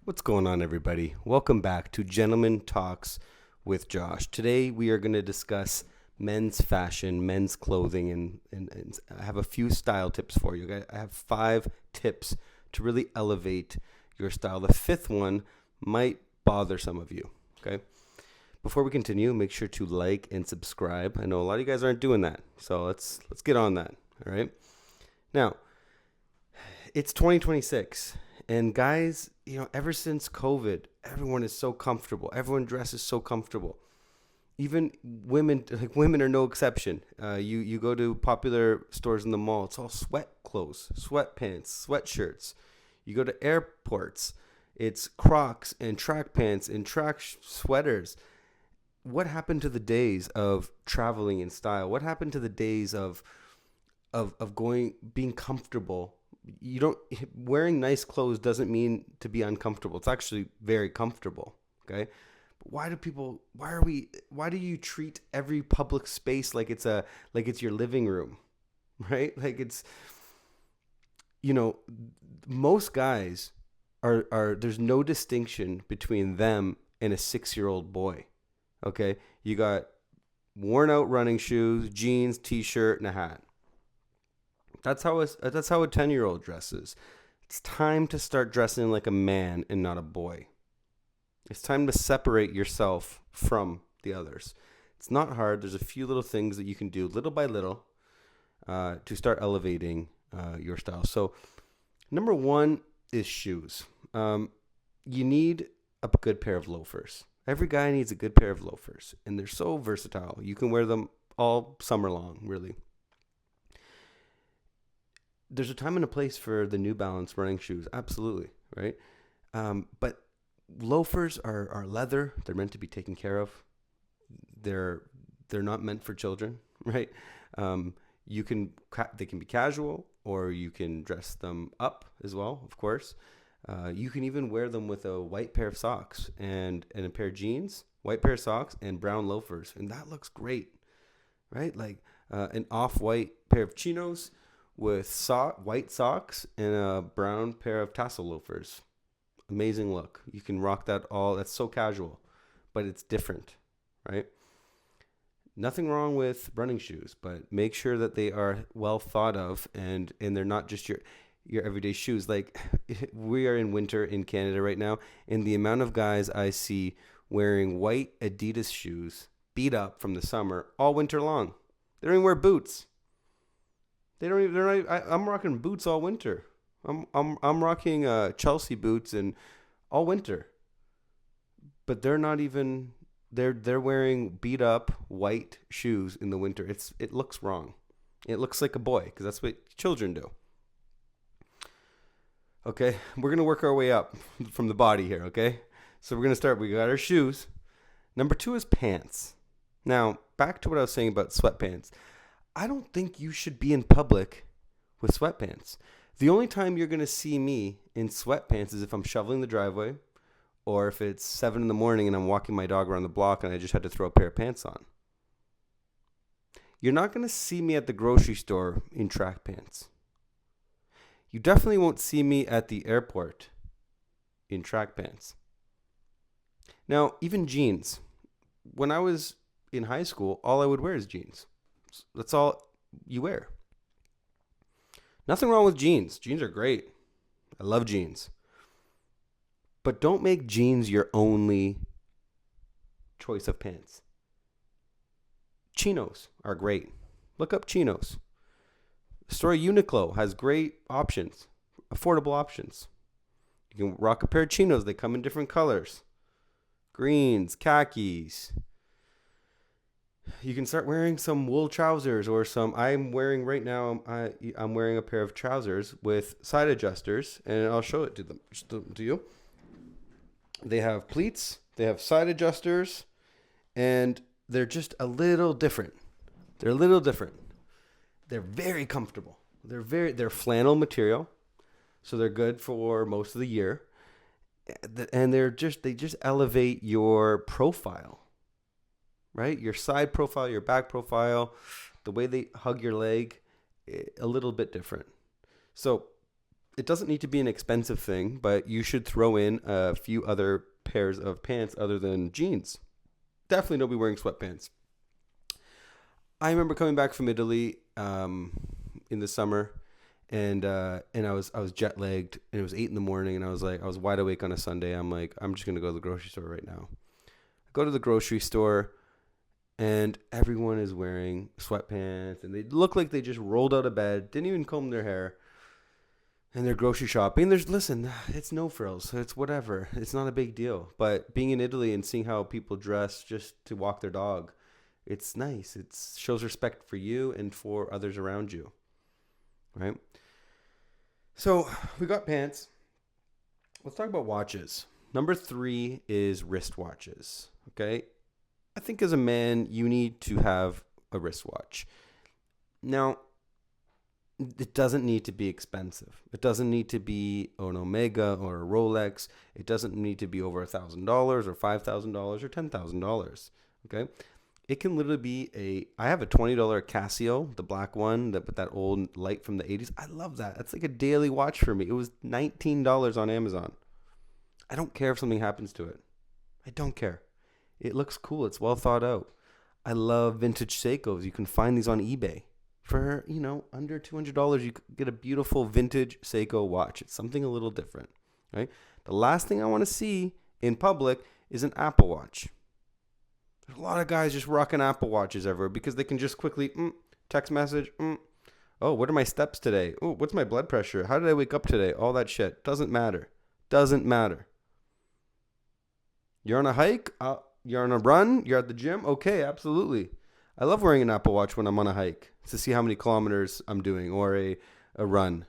What's going on, everybody? Welcome back to Gentleman Talks with Josh. Today we are going to discuss men's fashion, men's clothing, and I have a few style tips for you. I have 5 tips to really elevate your style. The 5th one might bother some of you, okay? Before we continue, make sure to like and subscribe. I know a lot of you guys aren't doing that, so let's get on that, all right? Now, it's 2026. And guys, ever since COVID, everyone is so comfortable. Everyone dresses so comfortable. Even women are no exception. You go to popular stores in the mall, it's all sweat clothes, sweatpants, sweatshirts. You go to airports, it's Crocs and track pants and track sweaters. What happened to the days of traveling in style? What happened to the days of being comfortable? You don't Wearing nice clothes doesn't mean to be uncomfortable. It's actually very comfortable. Okay. But why do you treat every public space like it's your living room, right? Like you know, most guys are there's no distinction between them and a 6-year-old boy. Okay. You got worn out running shoes, jeans, t-shirt, and a hat. That's how a 10-year-old dresses. It's time to start dressing like a man and not a boy. It's time to separate yourself from the others. It's not hard. There's a few little things that you can do little by little to start elevating your style. So, number 1 is shoes. You need a good pair of loafers. Every guy needs a good pair of loafers, and they're so versatile. You can wear them all summer long, really. There's a time and a place for the New Balance running shoes, absolutely, right? But loafers are leather. They're meant to be taken care of. They're not meant for children, right? They can be casual, or you can dress them up as well, of course. You can even wear them with a white pair of socks and a pair of jeans, white pair of socks, and brown loafers, and that looks great, right? Like an off-white pair of chinos with white socks and a brown pair of tassel loafers. Amazing look. You can rock that all. That's so casual, but it's different, right? Nothing wrong with running shoes, but make sure that they are well thought of and they're not just your everyday shoes. Like, we are in winter in Canada right now, and the amount of guys I see wearing white Adidas shoes beat up from the summer all winter long. They don't even wear boots. They don't even. They're not. I'm rocking boots all winter. I'm rocking Chelsea boots and all winter. But they're not even. They're wearing beat up white shoes in the winter. It looks wrong. It looks like a boy, because that's what children do. Okay, we're gonna work our way up from the body here. Okay, so we're gonna start. We got our shoes. Number 2 is pants. Now back to what I was saying about sweatpants. I don't think you should be in public with sweatpants. The only time you're going to see me in sweatpants is if I'm shoveling the driveway, or if it's 7 in the morning and I'm walking my dog around the block and I just had to throw a pair of pants on. You're not going to see me at the grocery store in track pants. You definitely won't see me at the airport in track pants. Now, even jeans. When I was in high school, all I would wear is jeans. That's all you wear. Nothing wrong with jeans. Jeans are great. I love jeans. But don't make jeans your only choice of pants. Chinos are great. Look up chinos. The store Uniqlo has great options, affordable options. You can rock a pair of chinos. They come in different colors. Greens, khakis. You can start wearing some wool trousers or some. I'm wearing right now. I'm wearing a pair of trousers with side adjusters, and I'll show it to you. They have pleats. They have side adjusters, and they're just a little different. They're a little different. They're very comfortable. They're flannel material, so they're good for most of the year, and they just elevate your profile. Right? Your side profile, your back profile, the way they hug your leg, a little bit different. So it doesn't need to be an expensive thing, but you should throw in a few other pairs of pants other than jeans. Definitely don't be wearing sweatpants. I remember coming back from Italy in the summer, and I was jet lagged, and it was 8 in the morning, and I was wide awake on a Sunday. I'm like, I'm just gonna go to the grocery store right now. I go to the grocery store, and everyone is wearing sweatpants, and they look like they just rolled out of bed, didn't even comb their hair, and they're grocery shopping. Listen, it's no frills, it's whatever, it's not a big deal. But being in Italy and seeing how people dress just to walk their dog, it's nice. It shows respect for you and for others around you, right? So we got pants. Let's talk about watches. Number 3 is wristwatches. Okay, I think as a man, you need to have a wristwatch. Now, it doesn't need to be expensive. It doesn't need to be an Omega or a Rolex. It doesn't need to be over $1,000 or $5,000 or $10,000. Okay, it can literally be I have a $20 Casio, the black one, with that old light from the 80s. I love that. That's like a daily watch for me. It was $19 on Amazon. I don't care if something happens to it. I don't care. It looks cool. It's well thought out. I love vintage Seikos. You can find these on eBay. For, under $200, you could get a beautiful vintage Seiko watch. It's something a little different, right? The last thing I want to see in public is an Apple Watch. There's a lot of guys just rocking Apple Watches everywhere because they can just quickly, text message, oh, what are my steps today? Oh, what's my blood pressure? How did I wake up today? All that shit. Doesn't matter. Doesn't matter. You're on a hike? You're on a run? You're at the gym? Okay, absolutely. I love wearing an Apple Watch when I'm on a hike to see how many kilometers I'm doing, or a run,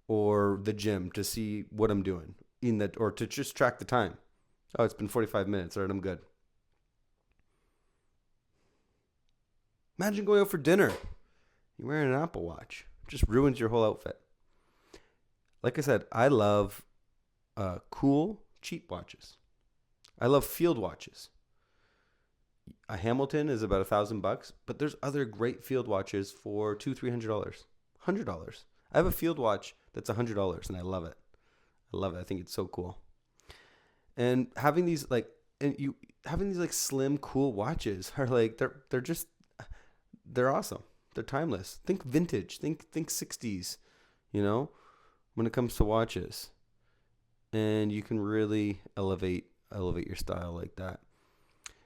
or the gym to see what I'm doing or to just track the time. Oh, it's been 45 minutes. All right, I'm good. Imagine going out for dinner. You're wearing an Apple Watch. It just ruins your whole outfit. Like I said, I love cool, cheap watches. I love field watches. A Hamilton is about $1,000, but there's other great field watches for $200-$300, $100. I have a field watch that's $100, and I love it. I love it. I think it's so cool. And having these slim, cool watches are like they're awesome. They're timeless. Think vintage. Think 60s. When it comes to watches, and you can really elevate your style like that.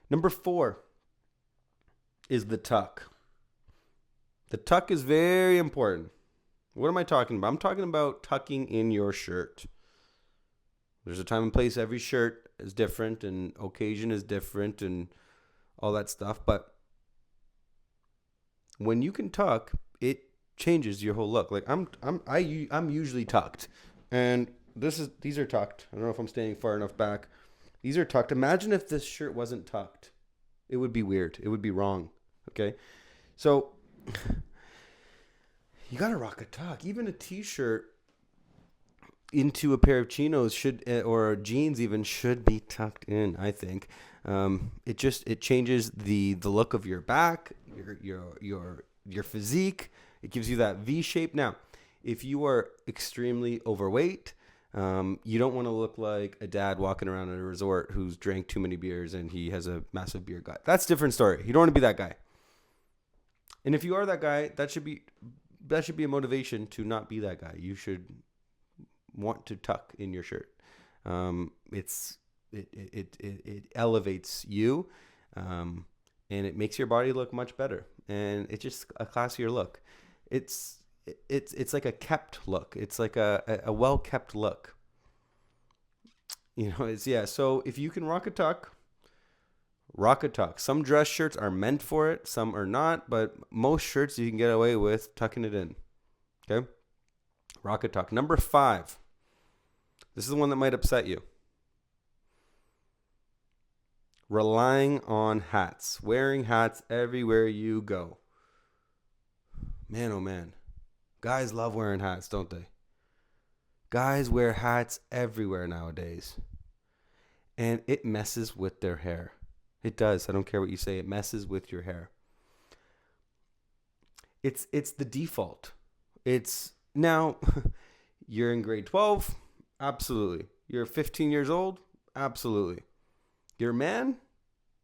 Number 4 is the tuck. The tuck is very important. What am I talking about? I'm talking about tucking in your shirt. There's a time and place. Every shirt is different, and occasion is different, and all that stuff. But when you can tuck, it changes your whole look. Like I'm usually tucked, and these are tucked. I don't know if I'm standing far enough back. These are tucked. Imagine if this shirt wasn't tucked. It would be weird. It would be wrong. Okay? So, you got to rock a tuck. Even a t-shirt into a pair of chinos or jeans even should be tucked in, I think. It changes the look of your back, your physique. It gives you that V shape. Now, if you are extremely overweight, you don't want to look like a dad walking around at a resort who's drank too many beers and he has a massive beer gut. That's a different story. You don't want to be that guy. And if you are that guy, that should be a motivation to not be that guy. You should want to tuck in your shirt. It elevates you, and it makes your body look much better. And it's just a classier look. It's like a kept look. It's like a well-kept look. So if you can rock a tuck, rock a tuck. Some dress shirts are meant for it. Some are not. But most shirts you can get away with tucking it in. Okay? Rock a tuck. Number 5. This is the one that might upset you. Relying on hats. Wearing hats everywhere you go. Man, oh man. Guys love wearing hats, don't they? Guys wear hats everywhere nowadays. And it messes with their hair. It does. I don't care what you say. It messes with your hair. It's the default. It's now You're in grade 12? Absolutely. You're 15 years old? Absolutely. You're a man?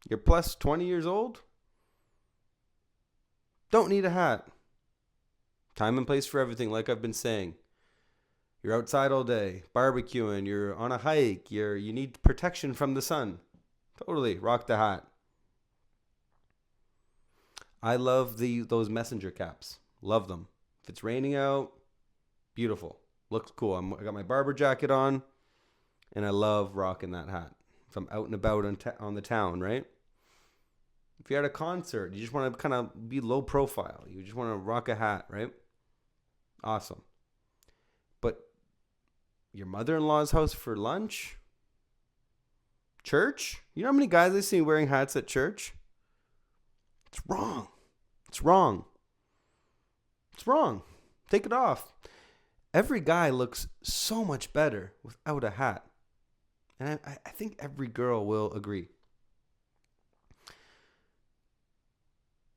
You're plus 20 years old? Don't need a hat. Time and place for everything, like I've been saying. You're outside all day, barbecuing, you're on a hike, you need protection from the sun. Totally, rock the hat. I love those messenger caps. Love them. If it's raining out, beautiful. Looks cool. I got my barber jacket on, and I love rocking that hat. If I'm out and about on the town, right? If you're at a concert, you just want to kind of be low profile. You just want to rock a hat, right? Awesome. But your mother-in-law's house for lunch? Church? You know how many guys I see wearing hats at church? It's wrong. It's wrong. It's wrong. Take it off. Every guy looks so much better without a hat. And I think every girl will agree.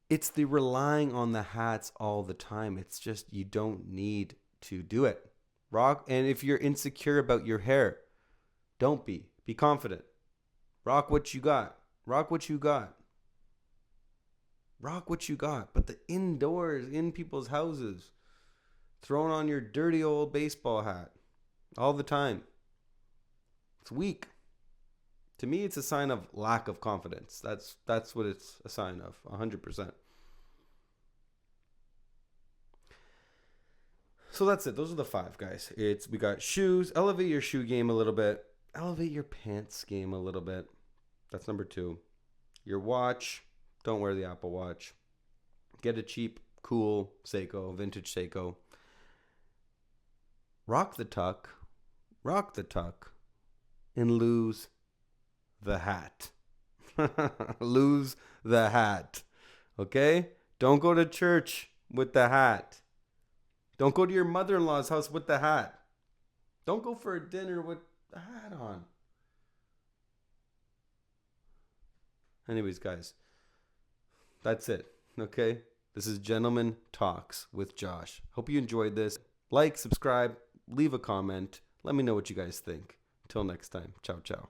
It's the relying on the hats all the time. It's just you don't need to do it. Rock, and if you're insecure about your hair, don't be. Be confident. Rock what you got. Rock what you got. Rock what you got. But the indoors, in people's houses, throwing on your dirty old baseball hat all the time. It's weak. To me, it's a sign of lack of confidence. That's what it's a sign of, 100%. So that's it. Those are the 5, guys. We got shoes. Elevate your shoe game a little bit. Elevate your pants game a little bit. That's number 2. Your watch. Don't wear the Apple Watch. Get a cheap, cool Seiko, vintage Seiko. Rock the tuck, and lose the hat. Lose the hat. Okay? Don't go to church with the hat. Don't go to your mother-in-law's house with the hat. Don't go for a dinner with the hat on. Anyways, guys, that's it. Okay? This is Gentleman Talks with Josh. Hope you enjoyed this. Like, subscribe, leave a comment. Let me know what you guys think. Until next time. Ciao, ciao.